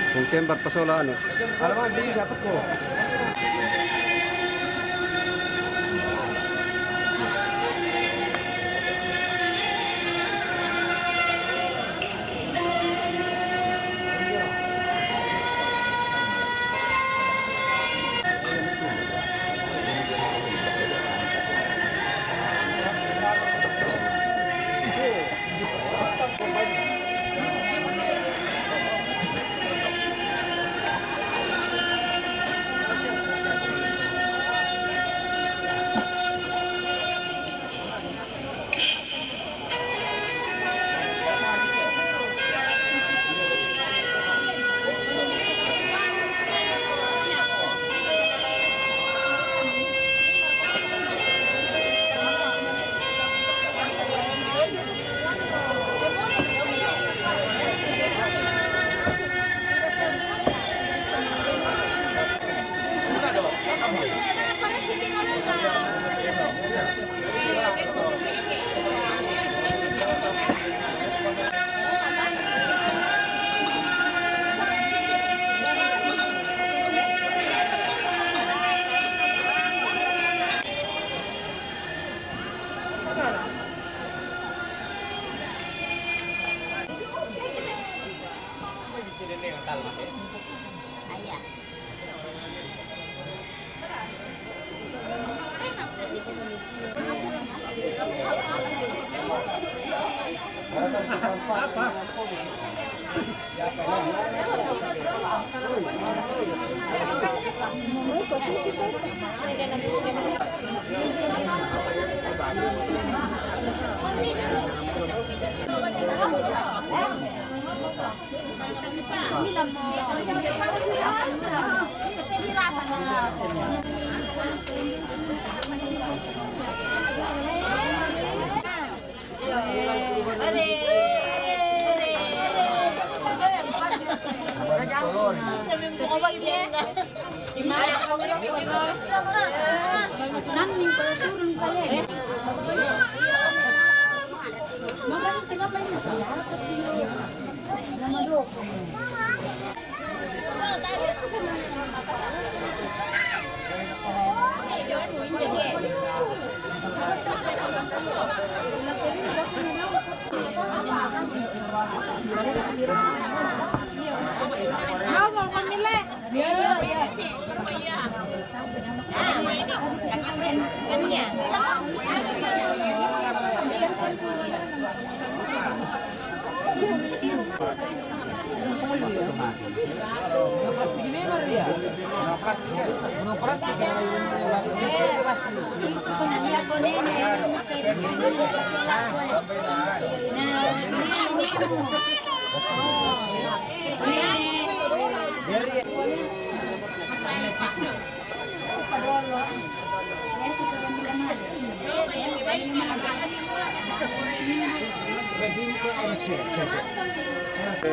Kung temper pasola ano. Alaman, hindi dapat ko.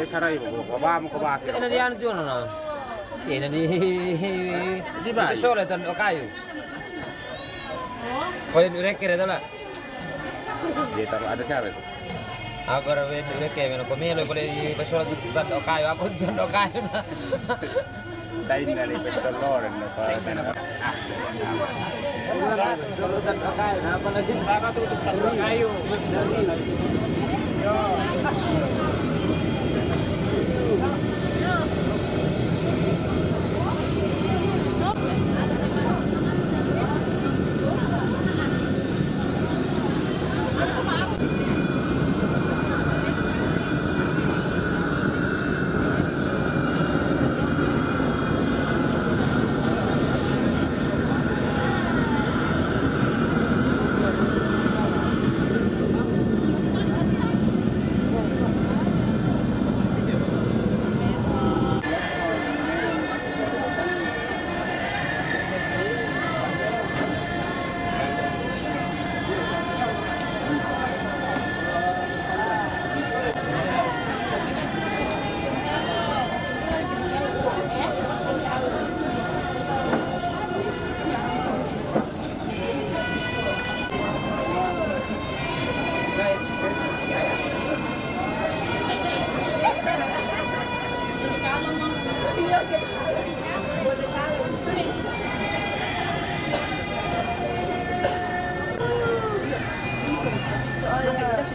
Sarai ko ba mo ko ba? Ano diyan dyan na? Ina di ba? Sole tan kayo. Koy direk kere dala. Dia taruh ada siapa itu? Ako ra we direk kere no pamelo ko le pasol tan kayo ako tan kayo na. Dai ngali petolor na pa na. Tan kayo na pala sin baka tutus tan kayo.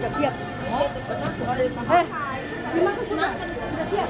Sudah siap. Gimana sudah? Sudah siap.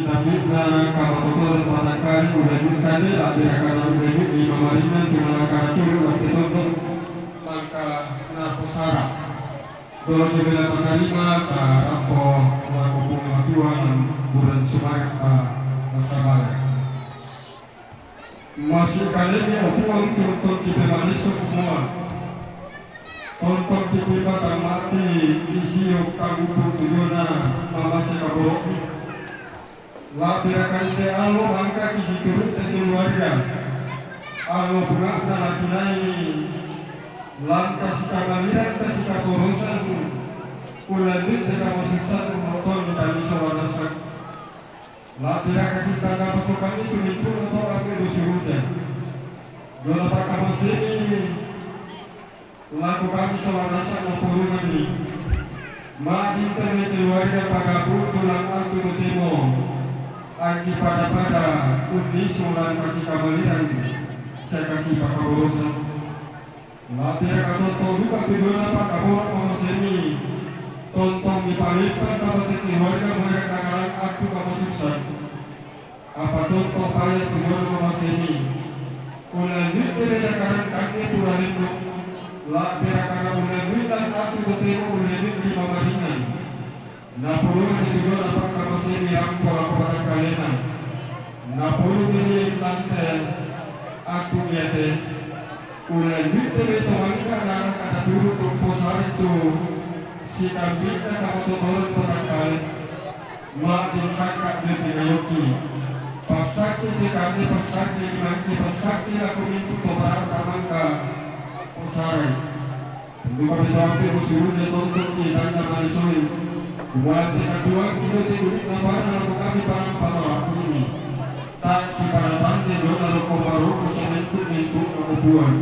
Sinapitna kapatutor patakari ulajut kade akhirnya ulajut di mamarinan di malakara turu waktu tonton maka narkosara dolo jebela pakarima ka rapo makopung matuan bulan sumarak ka masabala masih kalinya opuang tonton kipe manisok semua tonton kipe batang mati isiok kagupu tujona mamasi kaboroki lapirakan te alo angka kisi turun te keluarga alo pengak na lakinai lantas kamaliran kasih kaporosan ulanit te kamasusan motor kami sawanasak lapirakan kita kapasukan itu itu atau kami dosuruja dola pak kamasini laku kami sawanasak motorungan ini ma internet keluarga pagapu tulang aku betemo Aki pada undi sulan kasih kamaliran saya kasih pak kaborosan lapir katonton lupa tujuan pak kaborak mamasemi tontong dipalipkan kabatik keluarga mereka kangalan aku kamasuksan apa tontong payah tujuan mamasemi ulanit tereda karang kaki turalindu lapir karena ulanit dan aku betemo ulanit di mamaringan Napulun tujuan apa kamasemi aku aku pada kalena Napulun ini tante aku yate ulan bitte beto angka nang ada dulu komposar itu si kambingnya kamototoran pada kali ma din saka de tinayoki pasaki di kami pasaki di mangki pasaki aku mintu to barang kamangka posare Duka beto ampe usulnya tonton ki tanda manisoi buat kedua kita tidak lebaran lalu kami barang pada ini tak pada tanda dona rokok baru kesenentuk itu kebuan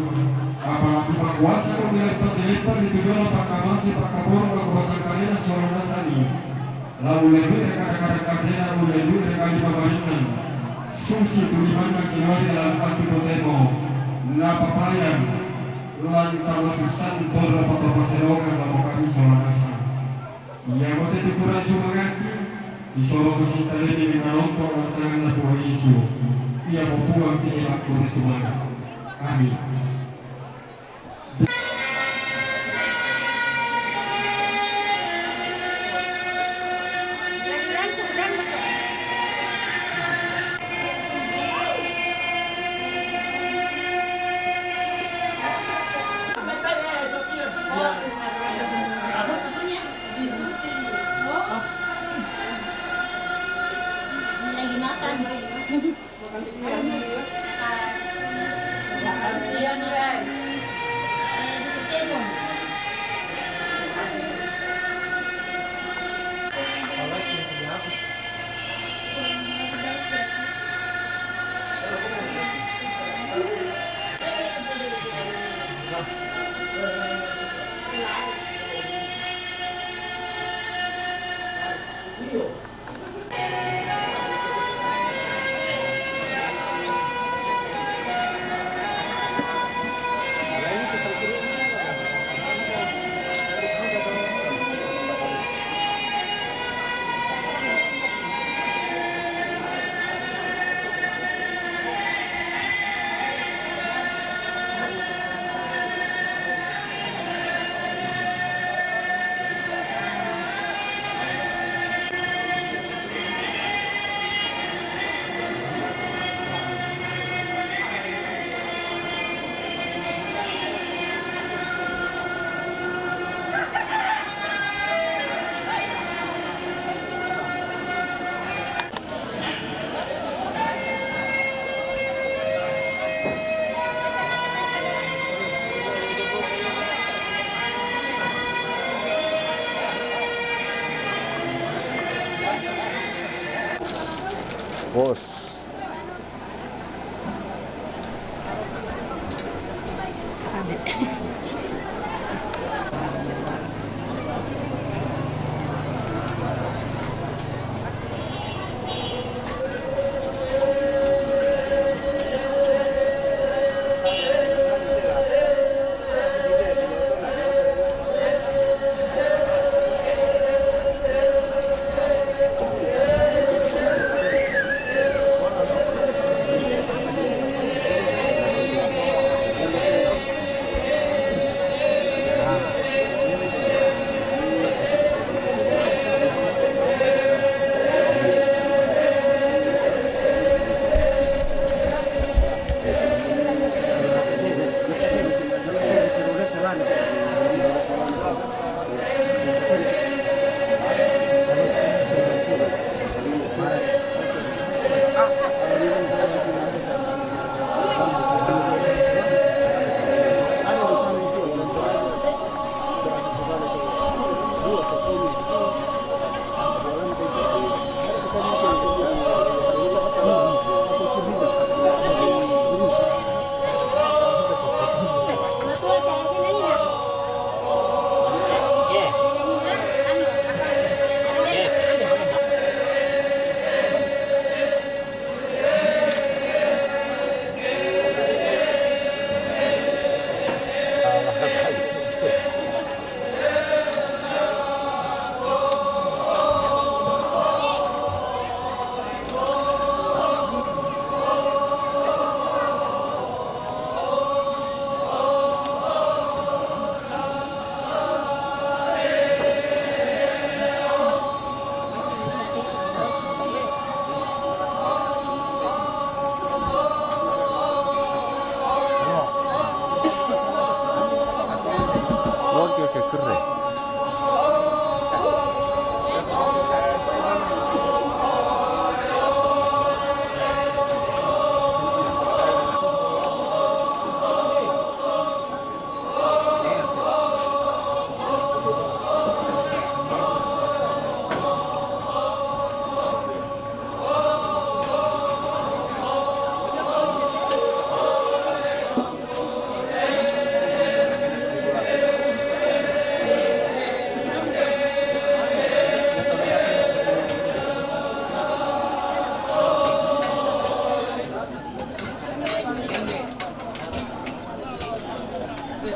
apalagi penguasa kau dilepas di tujuan pak kamasi pak kabur kekuatan kalian seorang nasani lalu lebih rekan-rekan kalian lalu lebih rekan lima marinan susi tuliman keluar dalam hati potemo napa payang lantar masusan torna pada paserokan lalu kami seorang nasani Ia bote tukuran sumanganti Isoro kesintalin di minalongkok Langsangan na buhay isu Ia membuang tinilak bote sumangan Amin Bos.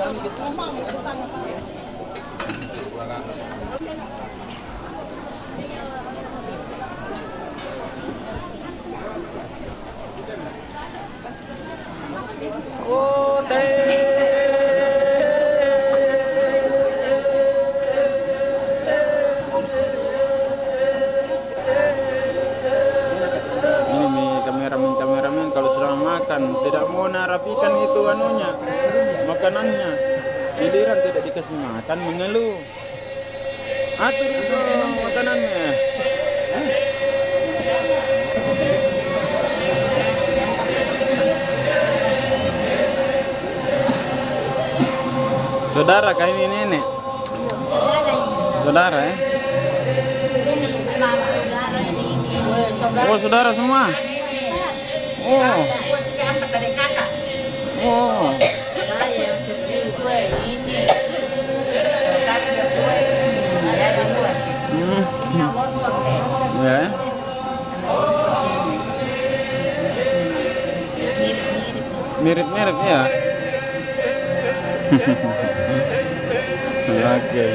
Oh, kameramen kalau sudah makan tidak mau narapikan itu anunya makanannya, giliran tidak dikasih makan mengeluh. Atur itu makanannya. Saudara kah ini nenek? Saudara ya? Ini mama saudara ini. Oh saudara semua? Oh. Oh. Saya yang kecil gue ini. Tapi gue saya yang luas. Ini awal pakai. Ya. Mirip-mirip ya. Oke.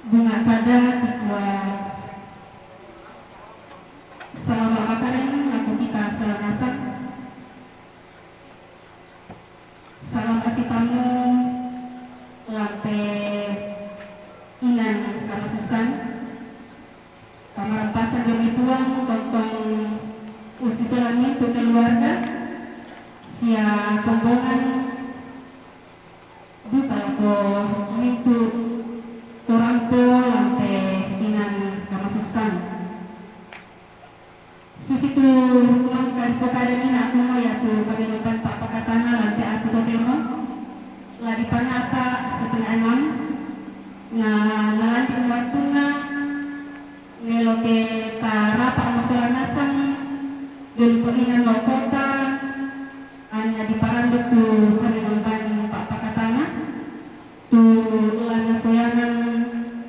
Bunga pada dibuat selama makanan aku kita selanasan salam kasih tamu lantai inan kama susan kamar rempasan demi tuang tentang usi selami untuk keluarga sia pembohongan duka ko mintu Torampo lantai inan kamasusan. Susitu kumang dari pokada nina aku mo yaitu kabinutan pak pakatana lantai aku totemo. Ladi panata setengah 6. Na nalanting waktu na ngeloke tara pak masulanasan dulu inan lokota hanya di paranduk tu kabinutan pak pakatana tu lana soyangan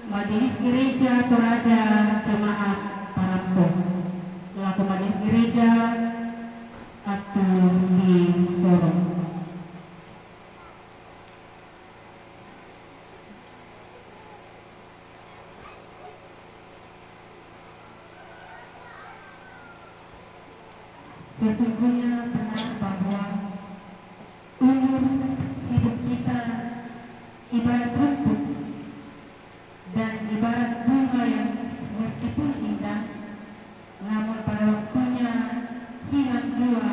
majelis gereja Toraja Jemaah Parampo laku majelis gereja atau di Sorong. Sesungguhnya benar bahwa umur hidup kita ibarat rumput dan ibarat bunga yang meskipun indah namun pada waktunya hilang jua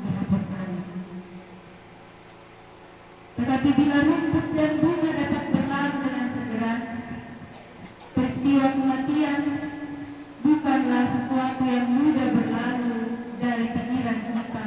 dihapus angin. Tetapi bila rumput dan bunga dapat berlalu dengan segera, peristiwa kematian bukanlah sesuatu yang mudah berlalu dari pikiran kita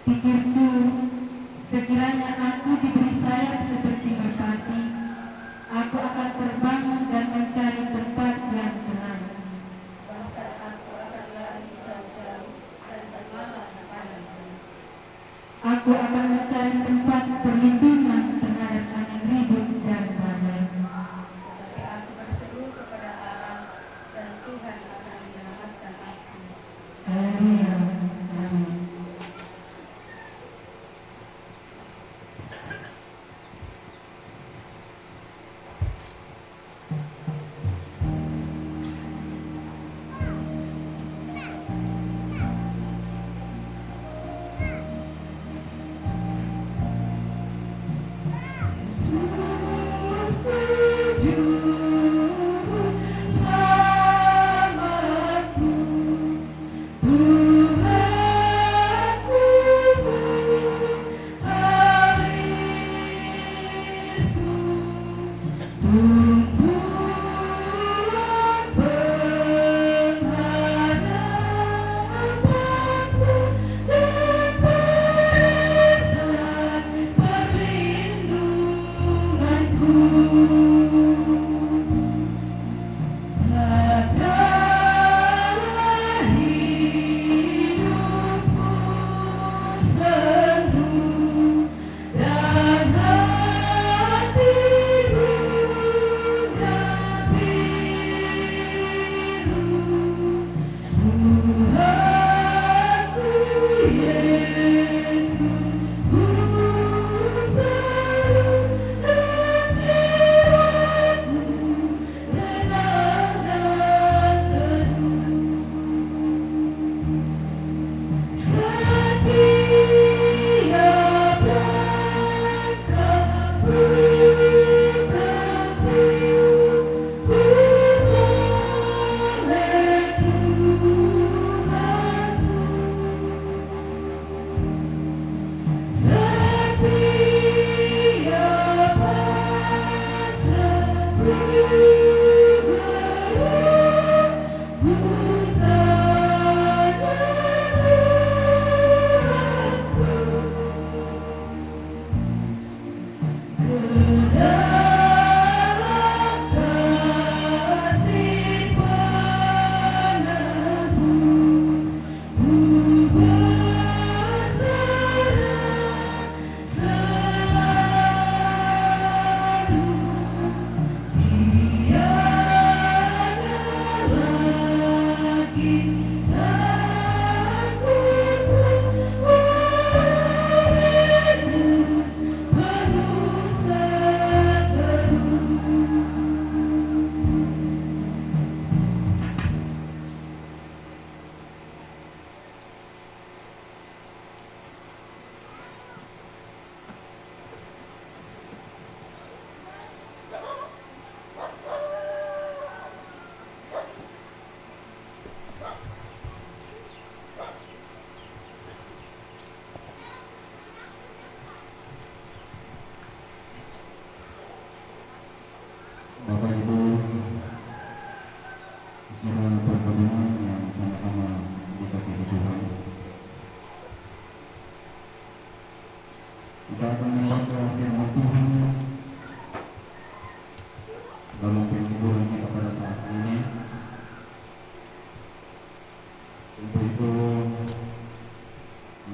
Pikirku, sekiranya aku diberi sayap seperti merpati, aku akan terbang dan mencari tempat yang tenang. Bahkan aku akan lari jauh-jauh dan bermalam padamu. Aku akan mencari tempat perlindungan terhadap angin ribut dan badai. Tetapi aku berseru kepada Allah dan Tuhan akan menyelamatkan aku. Haleluya. Amin. Bapak Ibu, saudara pergabungan yang sama-sama dikasihi Tuhan, kita akan membaca firman Tuhan dalam penghiburan kita pada saat ini. Untuk itu,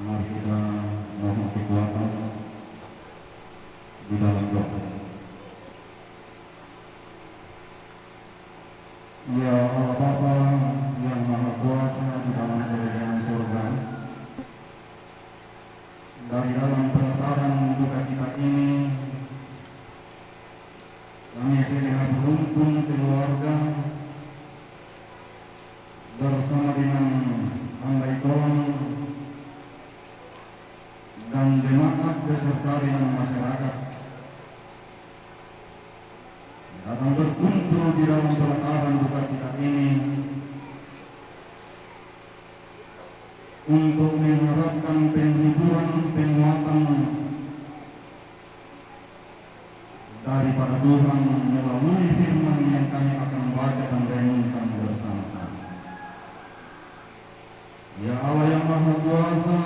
mari kita mohon kekuatan di dalam doa. Ya Allah Bapa yang Maha Kuasa di dalam kerajaan surga, dari dalam pelataran duka cita ini, kami segenap rumpun keluarga bersama dengan hamba Tuhan dan jemaat beserta dengan masyarakat datang berkumpul di dalam pelataran duka cita ini untuk mengharapkan penghiburan, penguatan daripada Tuhan melalui firman yang kami akan baca dan renungkan bersama-sama. Ya Allah yang Maha Kuasa,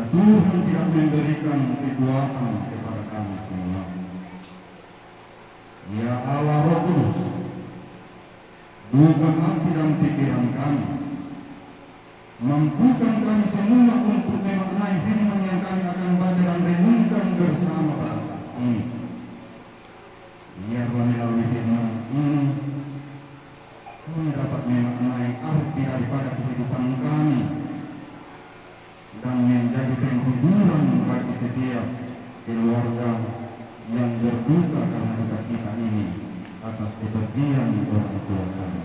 Tuhan tidak memberikan kebuahan kepada kami semua. Ya Allah Roh Kudus, buka hati dan pikiran kami, mampukan kami semua untuk memaknai firman yang kami akan baca dan renungkan bersama pada saat ini. Biarlah melalui firman ini kami dapat memaknai arti daripada kehidupan kami dan menjadi penghiburan bagi setiap keluarga yang berduka karena duka kita ini atas kepergian orang tua kami.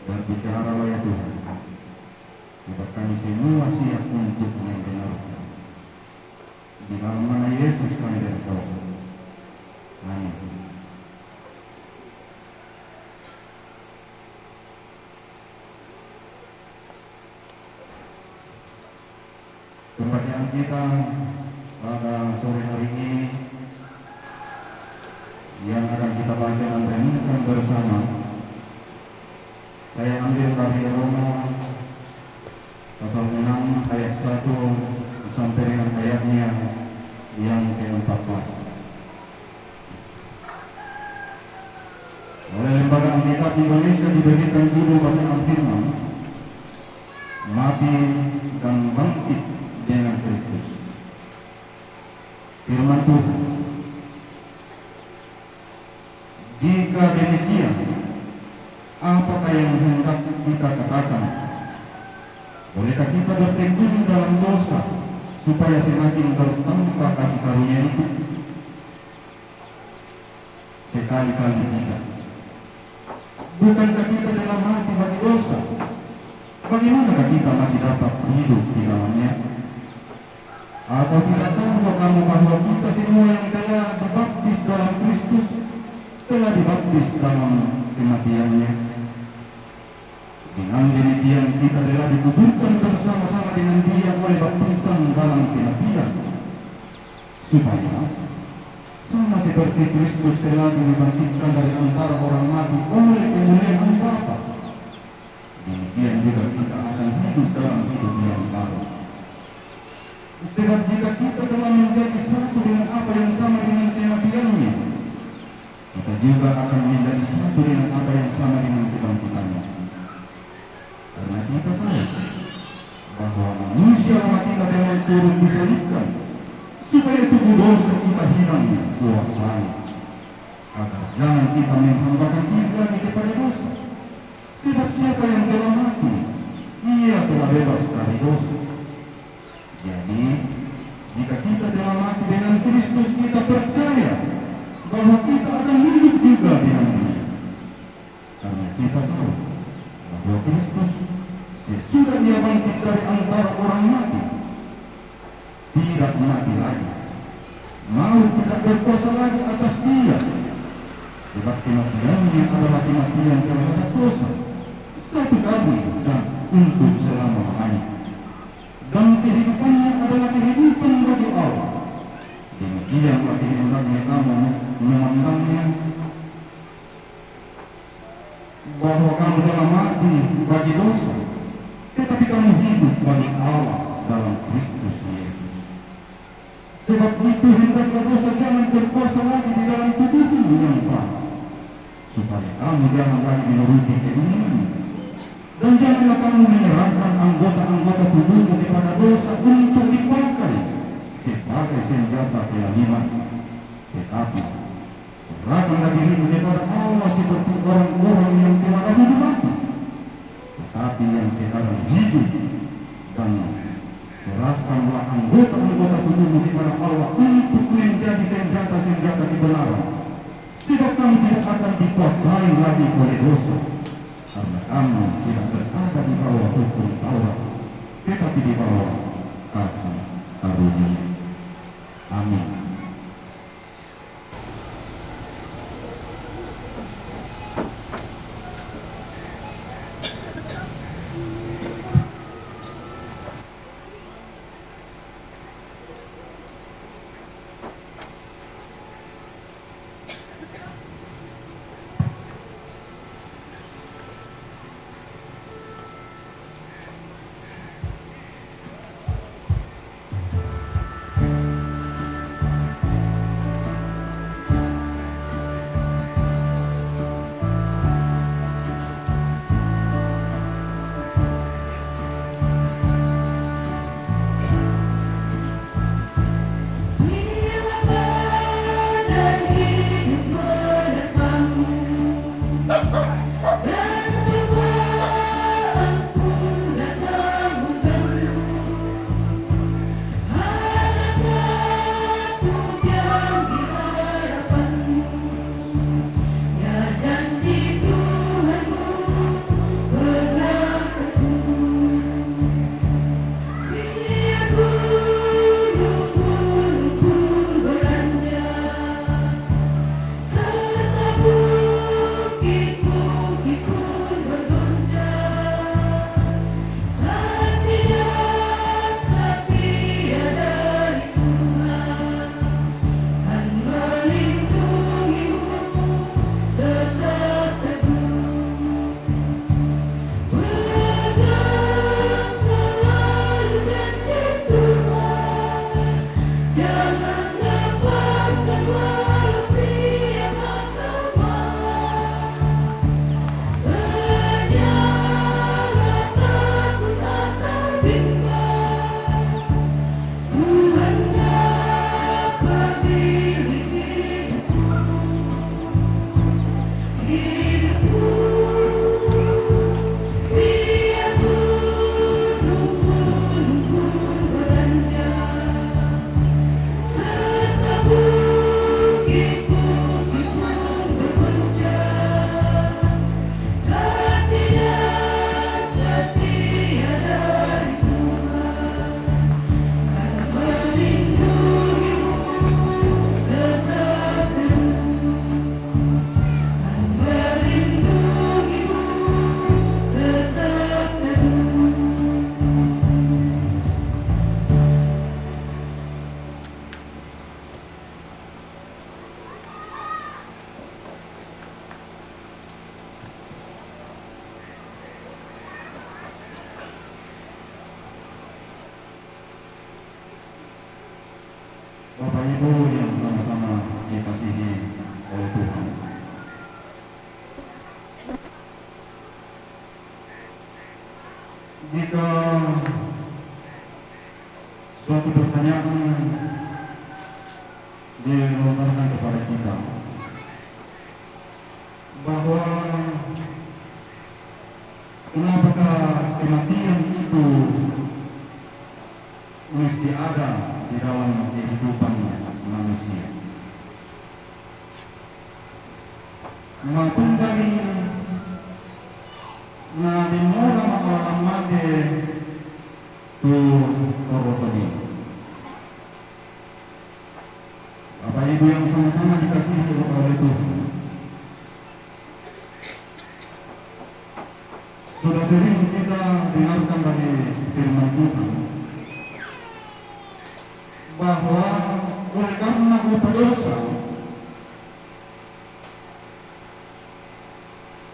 Berbicaralah ya Tuhan, sebab kami semua siap untuk mendengarkan. Di dalam nama Yesus kami berdoa. Amin. Pembacaan kita pada sore hari ini yang akan kita baca dan renungkan bersama, saya ambil dari Roma pasal 6 ayat 1 sampai dengan ayatnya yang ke-14. Oleh Lembaga Alkitab Indonesia diberikan judul bacaan firman, Mati dan Bangkit dengan Kristus. Firman Tuhan, jika demikian, apakah yang hendak kita katakan? Bolehkah kita bertekun dalam dosa supaya semakin bertambah kasih karunia itu? Sekali-kali tidak. Bukankah kita telah mati bagi dosa? Bagaimanakah kita masih dapat hidup di dalamnya? Atau tidak tahu kamu bahwa kita semua yang telah dibaptis dalam Kristus telah dibaptis dalam kematiannya? Dengan demikian kita telah dikuburkan bersama-sama dengan Dia oleh baptisan dalam kematian, supaya sama seperti Kristus telah dibangkitkan dari antara orang mati oleh kemuliaan Bapa, demikian juga kita akan hidup dalam hidup yang baru. Sebab jika kita telah menjadi satu dengan apa yang sama dengan kematiannya, kita juga akan menjadi satu dengan apa yang sama dengan kebangkitannya. Karena kita tahu bahwa manusia lama kita memang turut disalibkan, supaya tubuh dosa kita hilang kuasanya, agar jangan kita menghambakan diri lagi kepada dosa. Sebab siapa yang telah mati, ia telah bebas dari dosa. Jadi, jika kita telah mati dengan Kristus, kita percaya bahwa kita akan hidup juga dengan Dia. Karena kita tahu bahwa Kristus sesudah Ia bangkit dari antara orang mati, tidak mati lagi. Maut tidak berkuasa lagi atas Dia, sebab kematiannya adalah kematian terhadap dosa, satu kali dan untuk selama-lamanya. Dan kehidupannya adalah kehidupan bagi Allah. Demikianlah kehendaknya kamu memandangnya, bahwa kamu telah mati bagi dosa, tetapi kamu hidup bagi Allah dalam Kristus Yesus. Sebab itu hendaklah dosa jangan berkuasa lagi di dalam tubuhmu yang baik, supaya kamu jangan lagi menuruti keinginanmu. Dan janganlah kamu menyerahkan anggota-anggota tubuhmu kepada dosa untuk dipakai sebagai senjata kealiman, tetapi serahkanlah dirimu kepada Allah seperti orang-orang yang telah dahulu mati, tetapi yang sekarang hidup, dan serahkanlah anggota-anggota tubuhmu kepada Allah untuk menjadi senjata-senjata kebenaran, sebab kamu tidak akan dikuasai lagi oleh dosa, karena kamu tidak berada di bawah hukum Taurat, tetapi di bawah kasih karunia. Amin. Dan cobaan pun datang mengganggu. Hanya satu janji harapanmu, ya janji Tuhanmu pegang teguh. Biar gunung-gunung pun beranjak, serta bukit-bukit pun bergoncang, kasih dan setia dari Tuhan kan melindungimu tetap teguh. Pegang selalu janji Tuhan, jangan lepaskan walau siang atau malam. Berjalan takut atau bimbang, Tuhanlah pemilik hidupku. Biar gunung-gunung pun beranjak, serta bukit-bukit pun bergoncang, kasih dan setia dari Tuhan kan melindungimu tetap teguh, kan melindungimu tetap teguh. Bapak Ibu yang sama-sama dikasihi oleh Tuhan. Jika suatu pertanyaan dilontarkan kepada kita bahwa kenapakah kematian itu mesti ada di dalam kehidupan manusia. Maupun dari Nabi Muhammad Muhammad tu korotoni. Bapak Ibu yang sama-sama dikasihi oleh Tuhan, sudah sering kita dengarkan dari firman Tuhan bahwa oleh karena kita dosa,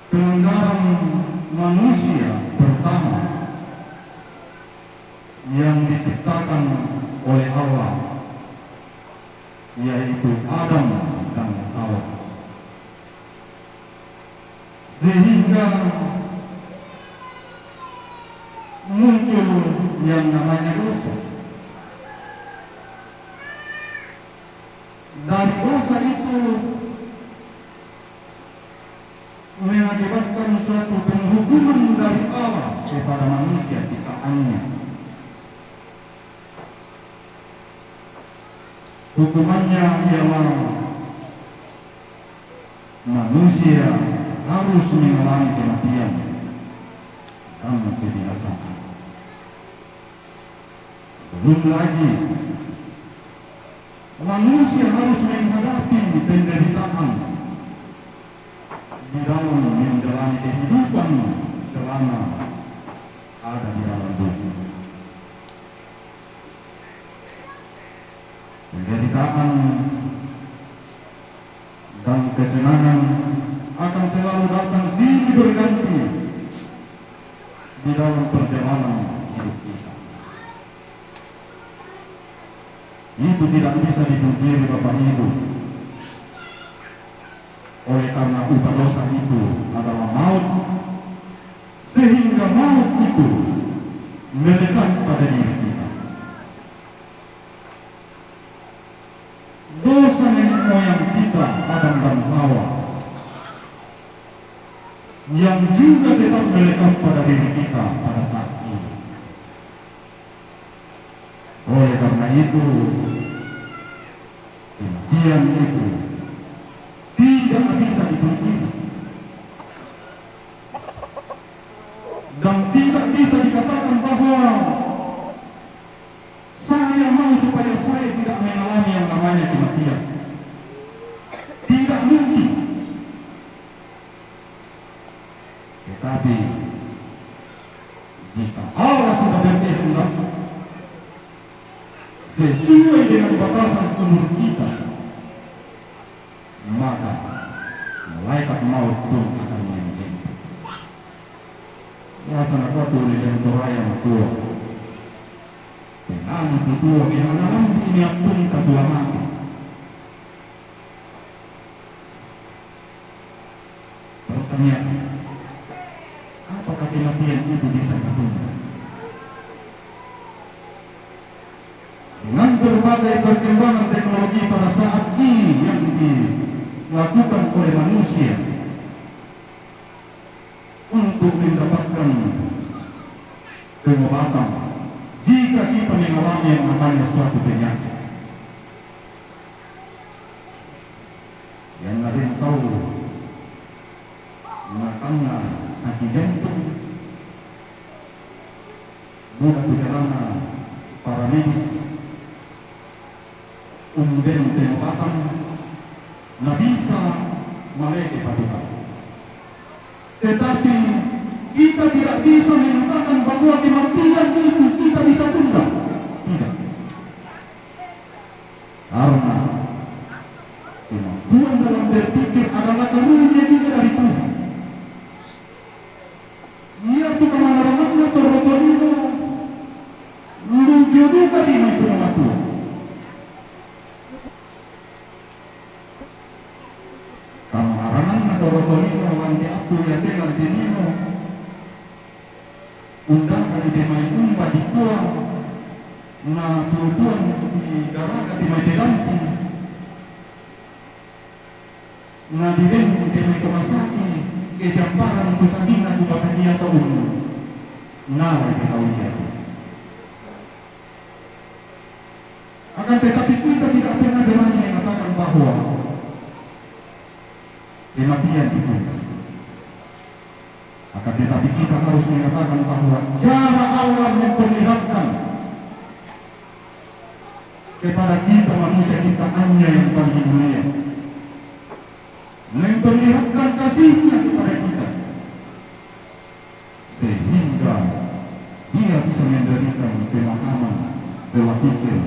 pelanggaran manusia pertama yang diciptakan oleh Allah, yaitu Adam dan Hawa, sehingga muncul yang namanya dosa. Dari dosa itu mengakibatkan suatu penghukuman dari Allah kepada manusia ciptaannya. Hukumannya ialah manusia harus mengalami kematian dan kebinasaan. Belum lagi manusia harus menghadapi penderitaan di dalam menjalani kehidupan selama ada di dalam dunia. Penderitaan dan kesenangan akan selalu datang silih berganti di dalam perjalanan hidup kita. Itu tidak bisa dipungkiri Bapak Ibu. Oleh karena upah dosa itu adalah maut, sehingga maut itu melekat pada diri kita. Dosa nenek moyang kita Adam dan Hawa yang juga tetap melekat pada diri kita pada saat ini. Oleh karena itu, demikian itu tidak bisa dipungkiri dan tidak bisa dikatakan bahwa saya mau supaya saya tidak mengalami yang namanya kematian. Tidak mungkin. Tetapi jika Allah sudah berkehendak sesuai dengan batasan umur kita, maka malaikat maut pun akan menjemput. Ya sangat tulis yang toraya tua. Penani tua kinangalan ini pun katua mati. Pertanyaan, apakah kematian itu bisa ditunda? Dengan berbagai perkembangan teknologi pada saat ini yang dilakukan oleh manusia untuk mendapatkan pengobatan jika kita mengalami yang namanya suatu penyakit. Yang ada yang tahu makanya sakit jantung, bukan perjalanan para medis kemudian pengobatan nggak bisa melewati patukan. Tetapi kita tidak bisa mengatakan bahwa kematian itu kita bisa tunda. Tidak. Karena kemampuan dalam berpikir adalah karunia juga dari Tuhan. Ia tuh kemana-mana terotolino menuju duka di nama Tuhan. Kamarangan torotolino wanti aku ya telan tenino undang kali demai umba di tuang na tuan di garaga demai delampi na diben demai kemasaki ke jamparan kusakina kumasaki atau umum nawa di kaulia. Akan tetapi kita tidak pernah berani mengatakan bahwa kematian itu. Akan tetapi kita harus mengatakan bahwa cara Allah memperlihatkan kepada kita manusia kita hanya yang paling mulia, memperlihatkan kasihnya kepada kita sehingga dia bisa memberikan pemahaman, pola pikir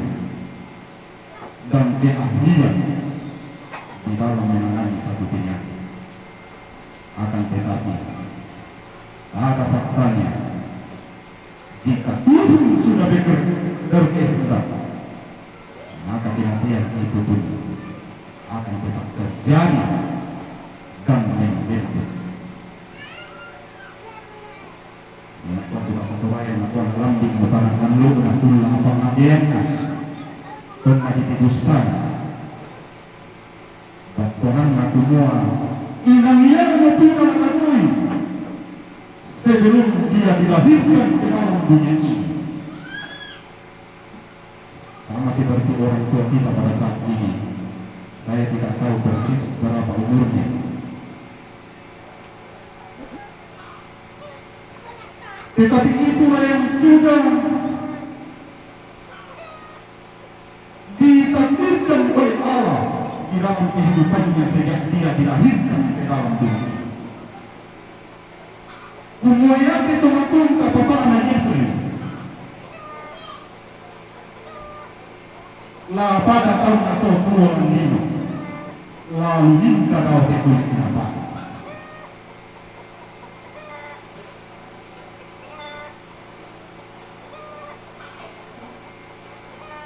dan keahlian di dalam menangani satu penyakit. Akan tetapi ada faktanya, jika Tuhan sudah berkehendak, maka kematian itu pun akan tetap terjadi dan menjemput. Waktu bahasa Toraya nakuan lambing mutanakan lu nakulah apa ngadiannya tengah ditidusan Tuhan nakumua inang yang Tuhan nakui sebelum dia dilahirkan ke dalam dunia ini. Sama seperti orang tua kita pada saat ini, saya tidak tahu persis berapa umurnya. Tetapi itulah yang sudah ditakdirkan oleh Allah di dalam kehidupannya sejak dia dilahirkan ke dalam dunia. Umurnya itu matungka bapak anak Jibril. Lah pada tahun atau tuan ini, lalu minta daun kulit kenapa?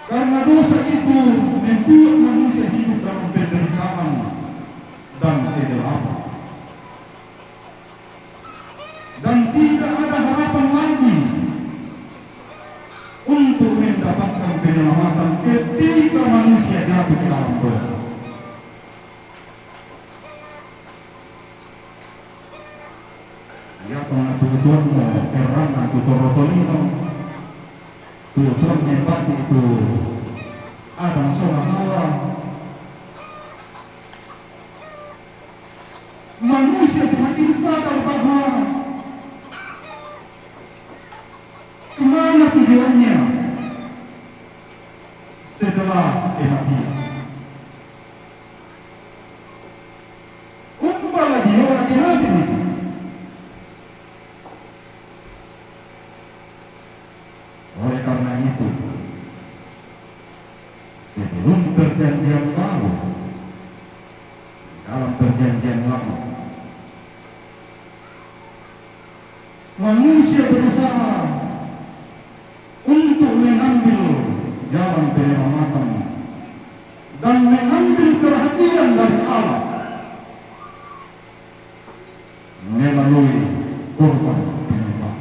Karena dosa itu membuat manusia hidup dalam penderitaan dan kegelapan. Dan tidak ada harapan lagi untuk mendapatkan penyelamatan ketika manusia jatuh ke dalam dosa. Ya pengatur mo erana tutorotolino tutor nembati itu ada seorang Allah manusia semakin sadar bahwa kemana tujuannya setelah kematian. Umpama dia orang kematian itu oleh karena itu sebelum perjanjian baru dalam perjanjian lama manusia berusaha untuk mengambil jalan penyelamatan dan mengambil perhatian dari Allah melalui korban penyembahan.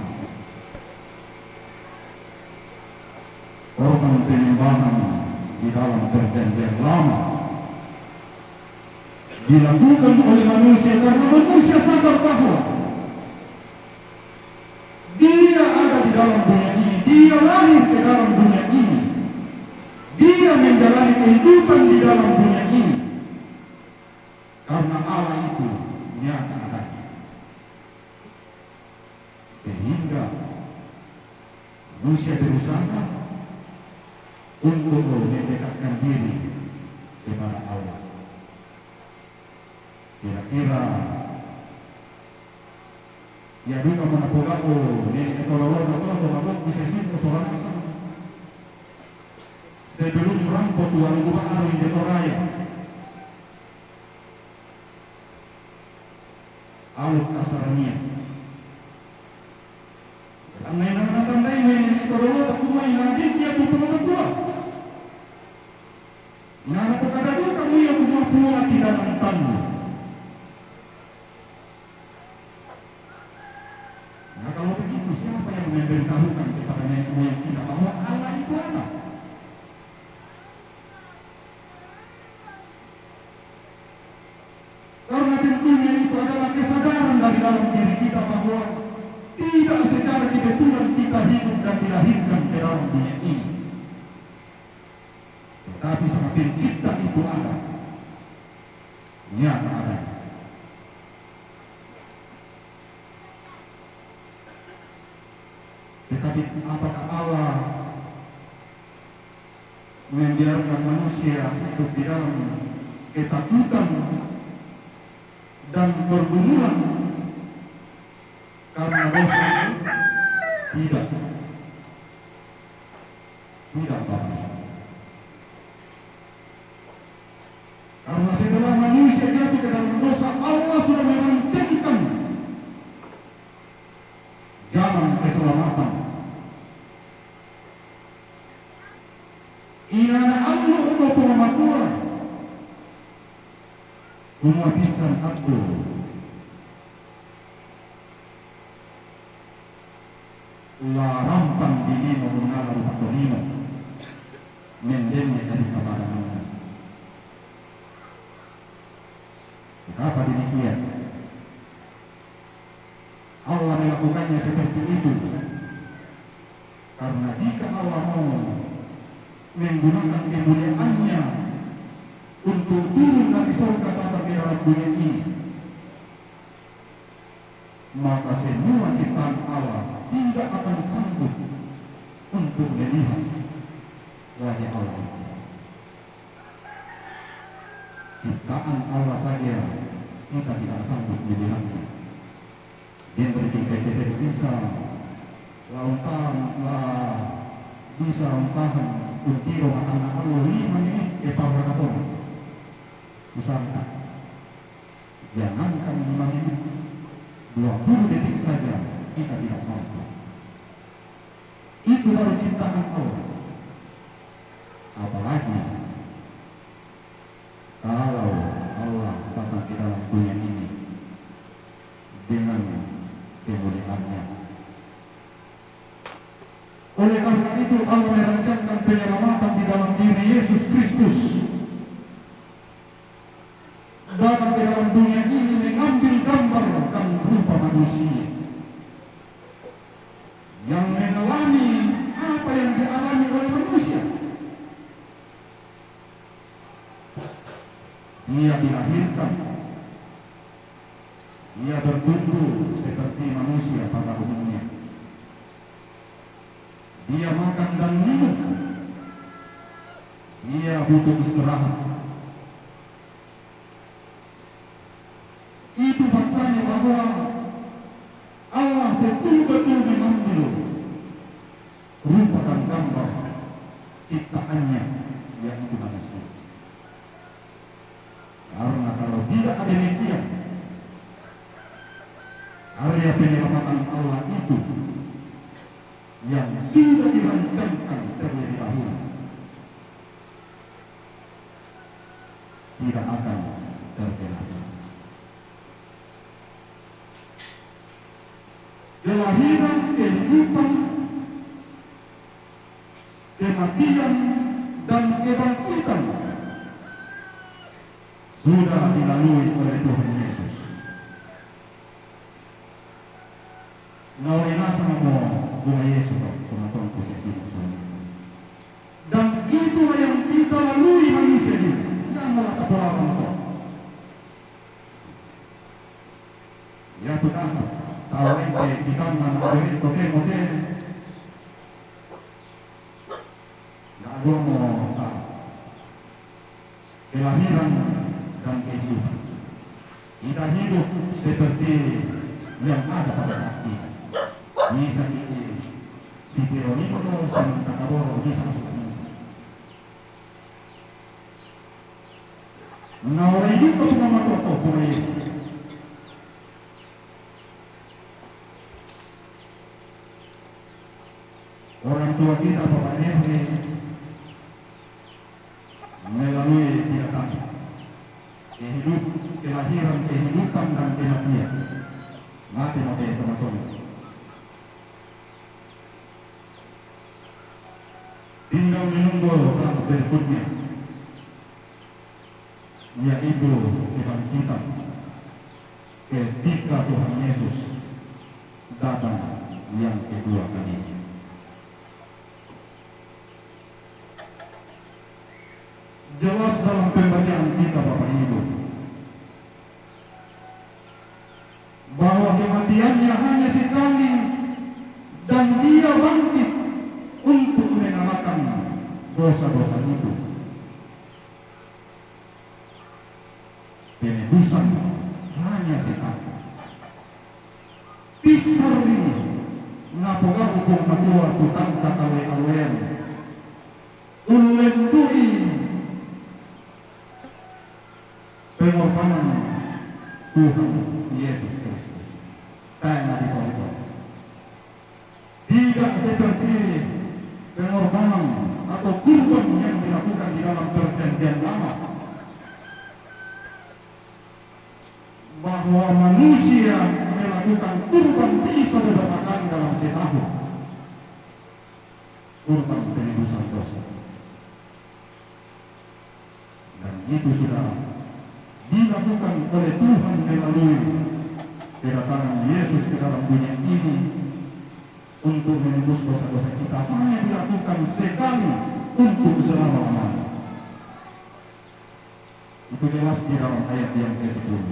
Korban penyembahan di dalam perjanjian lama dilakukan oleh manusia karena manusia sadar bahwa dia ada di dalam dunia ini, dia lahir ke dalam dunia ini, dia menjalani kehidupan di dalam dunia ini karena Allah itu nyata adanya. Sehingga manusia berusaha untuk mendekatkan diri kepada Allah. Kira-kira ya duka manapulako nini ketololong atau mabok bisa sih persoalan asal sebelum merampok tuan gubak aru di Toraya aluk kasarnya karena yang tandai nini ketololong aku main adik dia tuh pengen tua nana pekadadu kamu yang kumapua tidak nantamu. Nah kalau begitu siapa yang memberitahukan kepada nenek moyang kita bahwa Allah itu ada? Karena tentunya itu adalah kesadaran dari dalam diri kita bahwa tidak secara kebetulan kita hidup dan dilahirkan ke dalam dunia ini. Tetapi sang pencipta itu ada, nyata ada. Tetapi apakah Allah membiarkan manusia hidup di dalam ketakutan dan pergumulan karena dosa? Tidak. Tidak, Bapak. Karena setelah manusia jatuh ke dalam dosa, Allah sudah merancangkan jalan keselamatan. Inana Allah udah pengamakua umapisan aku larampan dini mengenal rupatonino mendemnya dari kebadanannya. Kenapa demikian? Allah melakukannya seperti itu karena jika Allah mau menggunakan kemuliaannya untuk turun dari surga datang ke dalam dunia ini, maka semua ciptaan Allah tidak akan sanggup untuk melihat wajah Allah. Ciptaan Allah saja kita tidak sanggup melihatnya. Dia berkata bisa lautan bisa untahan untiro anak Allah 5 menit keparakaton usahanya. Jangankan 5 menit, 20 detik saja kita tidak mampu. Itu baru ciptaan Allah. Apalagi kalau Allah datang di dalam dunia ini dengan kemuliaannya. Oleh karena itu Allah merancangkan penyelamatan di dalam diri Yesus Kristus datang ke dalam dunia ini mengambil gambar dan rupa manusia seperti manusia pada umumnya. Dia makan dan minum. Dia butuh istirahat. Itu faktanya bahwa Allah betul-betul mengambil rupa dan gambar ciptaannya, yaitu manusia. Karena kalau tidak ada demikian, karya penyelamatan Allah itu yang sudah dirancangkan terlebih dahulu tidak akan terjadi. Kelahiran, kehidupan, kematian, dan kebangkitan sudah dilalui oleh Tuhan Yesus. Naulina sama Tuhan Yesus, teman-teman posisi dan itulah yang kita lalui manusia ini. Janganlah kepulauan itu. Ya Tuhan, tahu ini kita mengambil kote-kote. Nggak ada mau kelahiran dan kehidupan. Kita hidup seperti yang ada pada saat ini. Bisa ini si Teronimo Sintakaboro bisa bisa. Nah orang hidup itu nama toto Tuhan Yesus. Orang tua kita Bapak Henry melalui tidak tahu kelahiran, kehidupan dan kematian. Mati teman-teman. Tinggal menunggu tahap berikutnya, yaitu kebangkitan ketika Tuhan Yesus datang yang kedua kalinya. Jelas dalam pembacaan kita Bapak Ibu bahwa kematiannya hanya sekali dan dia bangkit untuk mengalahkan dosa-dosa itu. Penebusan hanya sekali. Pisari ngapoga hukum matua tutang katawe awen ulendui pengorbanan Tuhan Yesus Kristus. Tanya di bawah. Tidak seperti pengorbanan atau kurban yang dilakukan di dalam perjanjian lama, bahwa manusia melakukan kurban bisa beberapa kali dalam setahun. Kurban penebusan dosa. Dan itu sudah dilakukan oleh Tuhan melalui kedatangan Yesus ke dalam dunia ini untuk menebus dosa-dosa kita. Hanya dilakukan sekali untuk selama-lamanya. Itu jelas di dalam ayat yang ke-10.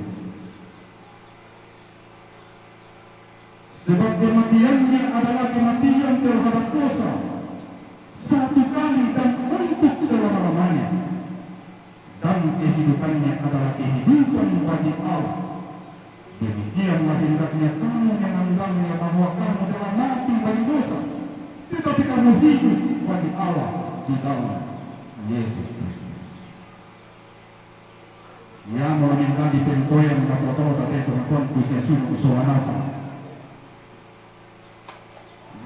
Sebab kematiannya adalah kematian terhadap dosa satu kali dan untuk selama-lamanya, dan kehidupannya adalah kehidupan bagi Allah. Demikianlah hendaknya kamu memandangnya bahwa kamu telah mati bagi dosa, tetapi kamu hidup bagi Allah di dalam Yesus Kristus. Ya meminta di pentoyan atau tapi teman-teman kusia sunuh usulanasa.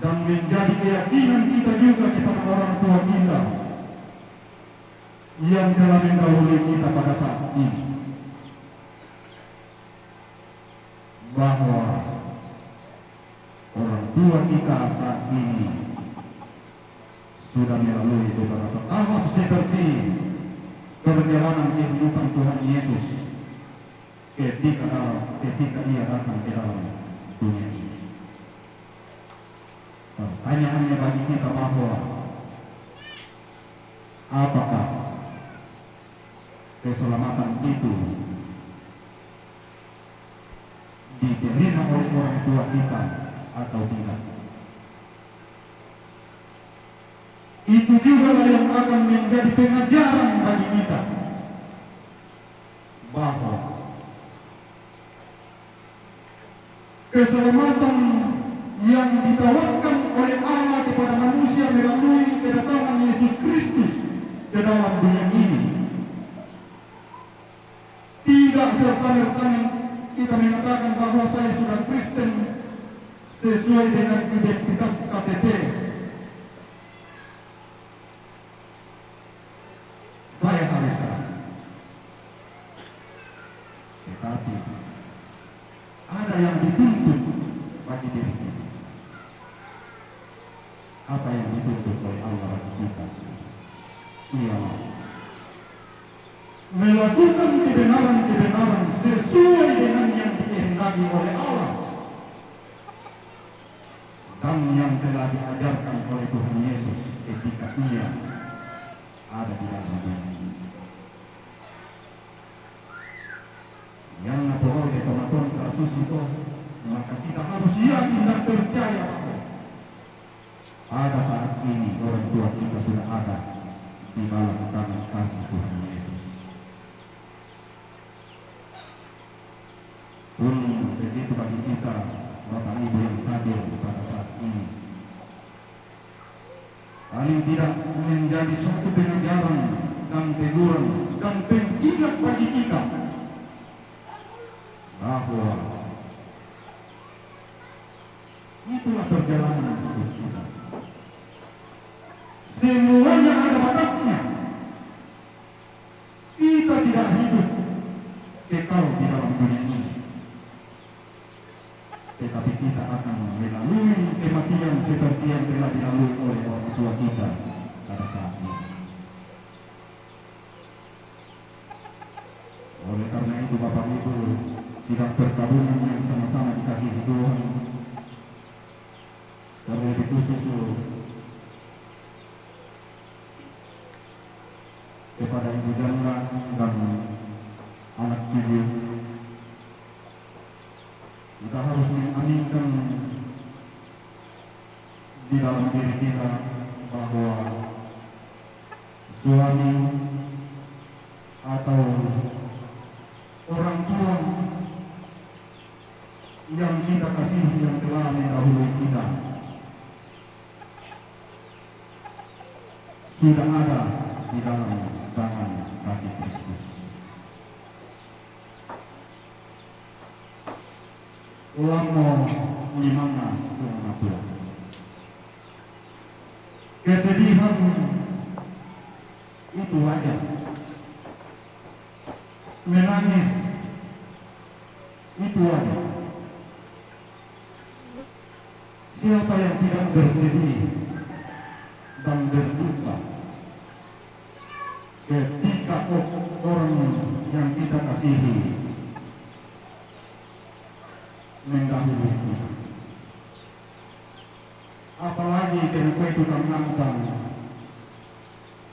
Dan menjadi keyakinan kita juga kepada orang tua kita yang telah mendahului kita pada saat ini, bahwa orang tua kita saat ini sudah melalui beberapa tahap seperti perjalanan kehidupan Tuhan Yesus ketika ia datang ke dalam dunia ini. Pertanyaannya bagi kita bahwa apakah keselamatan itu diterima oleh orang tua kita atau tidak. Itu juga yang akan menjadi pengajaran bagi kita bahwa keselamatan yang ditawarkan oleh Allah kepada manusia melalui kedatangan Yesus Kristus ke dalam dunia ini tidak serta-merta kita mengatakan bahwa saya sudah Kristen sesuai dengan identitas KTP. Saya harus salah. Tetapi ada yang dituntut bagi diri kita. Apa yang dituntut oleh Allah bagi kita? Ialah melakukan kebenaran-kebenaran sesuai dengan yang dikehendaki oleh Allah dan yang telah diajarkan oleh Tuhan Yesus ketika Ia ada di dalam dunia ini. Yang napohon de tomaton kasus itu, maka kita harus yakin dan percaya bahwa pada saat ini orang tua kita sudah ada di dalam tangan kasih Tuhan Yesus. Pun begitu bagi kita Bapak Ibu yang hadir pada saat ini, paling tidak menjadi suatu pengajaran dan teguran dan pengingat bagi kita bahwa itulah perjalanan hidup kita. Semuanya ada batasnya. Kita tidak hidup kekal di dalam dunia ini, tetapi kita akan melalui kematian seperti yang telah dilalui oleh orang tua kita pada saat ini. Oleh karena itu Bapak Ibu, tidak perkabungan yang sama-sama dikasihi Tuhan, terlebih khusus kepada ibu janda dan anak cucu, kita harus mengaminkan di dalam diri kita bahwa suami atau orang tua yang kita kasihi yang telah mendahului kita sudah ada di dalam tangan kasih Kristus. Lamo limana tunapula. Kesedihan itu wajar. Menangis itu wajar. Siapa yang tidak bersedih dan berduka ketika orang yang kita kasihi mendahului kita, apalagi ketika itu menantang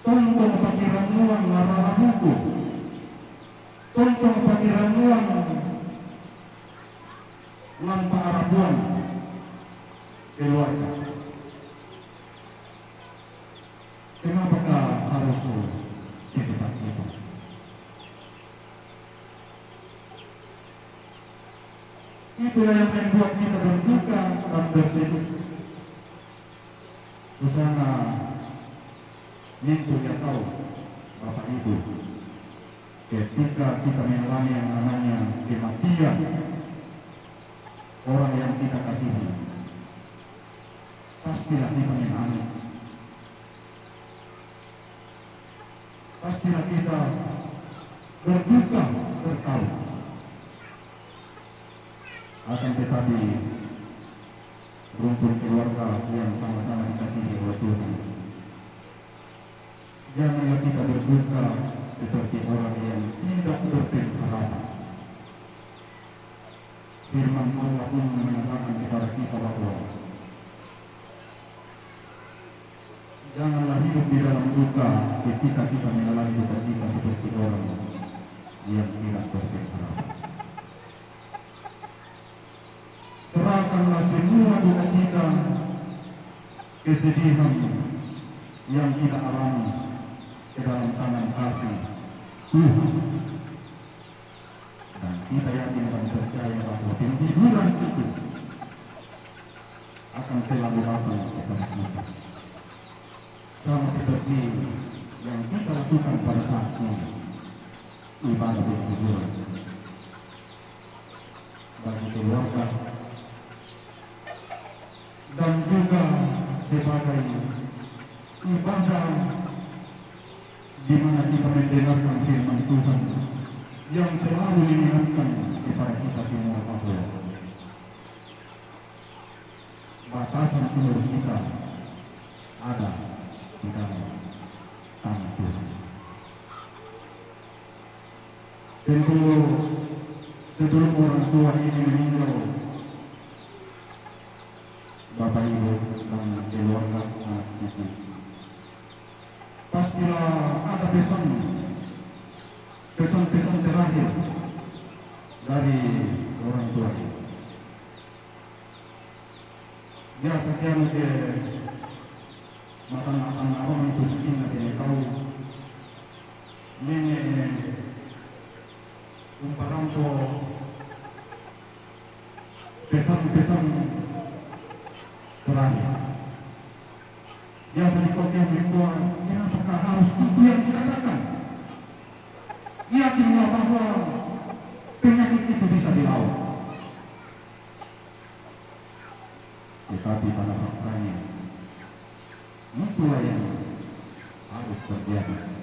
tonton pakiramuan larara buku, tonton pakiramuan lampa arabuan keluarga. Kenapakah harus secepat itu? Itulah yang membuat kita berduka dan bersedih. Usana Mintu ya tahu Bapak Ibu, ketika kita mengalami yang namanya kematian orang yang kita kasihi, pastilah kita menangis, pastilah kita berduka berkali. Akan tetapi rumpun keluarga yang sama-sama dikasihi oleh Tuhan, janganlah kita berduka seperti orang yang tidak berpengharapan. Firman Allah pun mengatakan kepada kita bahwa janganlah hidup di dalam duka ketika kita mengalami duka kita seperti orang yang tidak berpengharapan. serahkanlah semua duka cita, kesedihan yang kita alami ke dalam tangan kasih Tuhan. Dan kita yakin dan percaya bahwa penghiburan itu akan selalu datang kepada kita. Sama seperti yang kita lakukan pada saat ini, ibadah penghiburan bagi keluarga dan juga sebagai ibadah di mana kita mendengarkan firman Tuhan yang selalu mengingatkan kepada kita semua bahwa batasan umur kita ada di dalam tangan Tuhan. Tentu sebelum orang tua ini meninggal, Bapak Ibu dan keluarga anak itu, pastilah ada pesan-pesan terakhir dari orang tua. Ya, sekian ke matang-matang orang itu sekian ke kau nenek umparampo pesan-pesan terakhir. Biasa di kota mereka, apakah harus itu yang dikatakan? Yakinlah bahwa penyakit itu bisa dilawan. Tetapi pada faktanya itulah yang harus terjadi.